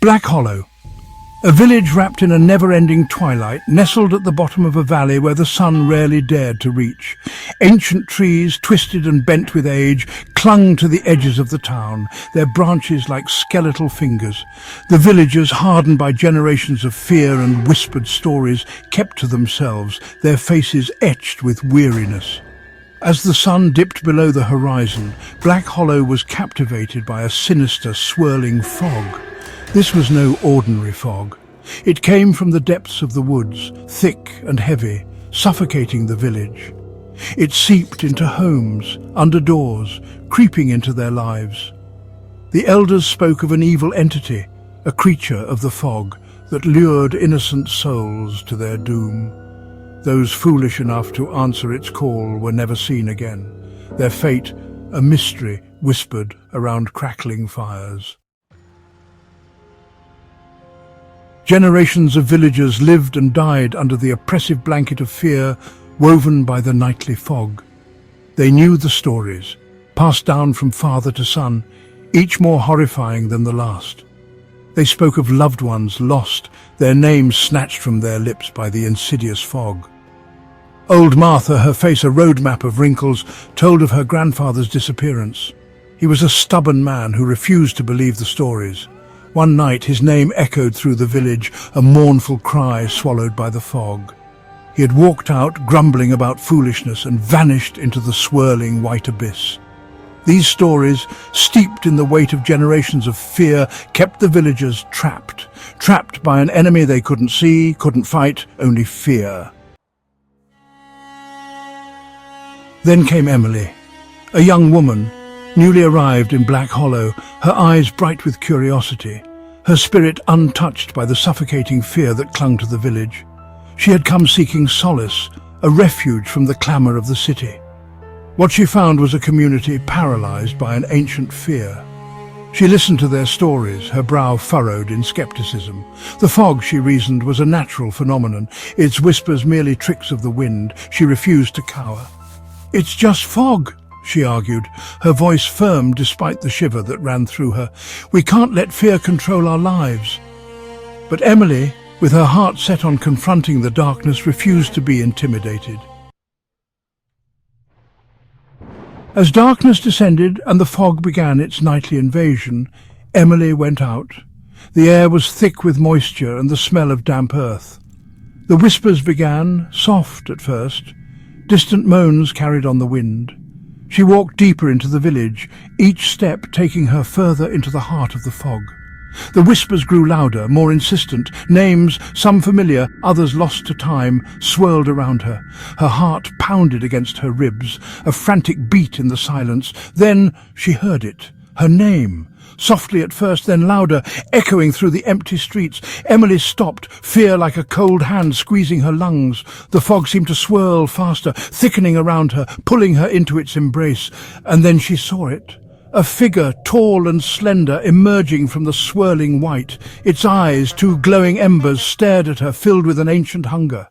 Black Hollow, a village wrapped in a never-ending twilight, nestled at the bottom of a valley where the sun rarely dared to reach. Ancient trees, twisted and bent with age, clung to the edges of the town, their branches like skeletal fingers. The villagers, hardened by generations of fear and whispered stories, kept to themselves, their faces etched with weariness. As the sun dipped below the horizon, Black Hollow was captivated by a sinister, swirling fog. This was no ordinary fog. It came from the depths of the woods, thick and heavy, suffocating the village. It seeped into homes, under doors, creeping into their lives. The elders spoke of an evil entity, a creature of the fog, that lured innocent souls to their doom. Those foolish enough to answer its call were never seen again, their fate a mystery whispered around crackling fires. Generations of villagers lived and died under the oppressive blanket of fear woven by the nightly fog. They knew the stories, passed down from father to son, each more horrifying than the last. They spoke of loved ones lost, their names snatched from their lips by the insidious fog. Old Martha, her face a roadmap of wrinkles, told of her grandfather's disappearance. He was a stubborn man who refused to believe the stories. One night his name echoed through the village, a mournful cry swallowed by the fog. He had walked out, grumbling about foolishness, and vanished into the swirling white abyss. These stories, steeped in the weight of generations of fear, kept the villagers trapped by an enemy they couldn't see, couldn't fight, only fear. Then came Emily, a young woman, newly arrived in Black Hollow, her eyes bright with curiosity, her spirit untouched by the suffocating fear that clung to the village. She had come seeking solace, a refuge from the clamour of the city. What she found was a community paralysed by an ancient fear. She listened to their stories, her brow furrowed in scepticism. The fog, she reasoned, was a natural phenomenon, its whispers merely tricks of the wind. She refused to cower. "It's just fog," she argued, her voice firm despite the shiver that ran through her. "We can't let fear control our lives." But Emily, with her heart set on confronting the darkness, refused to be intimidated. As darkness descended and the fog began its nightly invasion, Emily went out. The air was thick with moisture and the smell of damp earth. The whispers began, soft at first. Distant moans carried on the wind. She walked deeper into the village, each step taking her further into the heart of the fog. The whispers grew louder, more insistent. Names, some familiar, others lost to time, swirled around her. Her heart pounded against her ribs, a frantic beat in the silence. Then she heard it, her name. Softly at first, then louder, echoing through the empty streets. Emily stopped, fear like a cold hand squeezing her lungs. The fog seemed to swirl faster, thickening around her, pulling her into its embrace. And then she saw it. A figure, tall and slender, emerging from the swirling white. Its eyes, two glowing embers, stared at her, filled with an ancient hunger.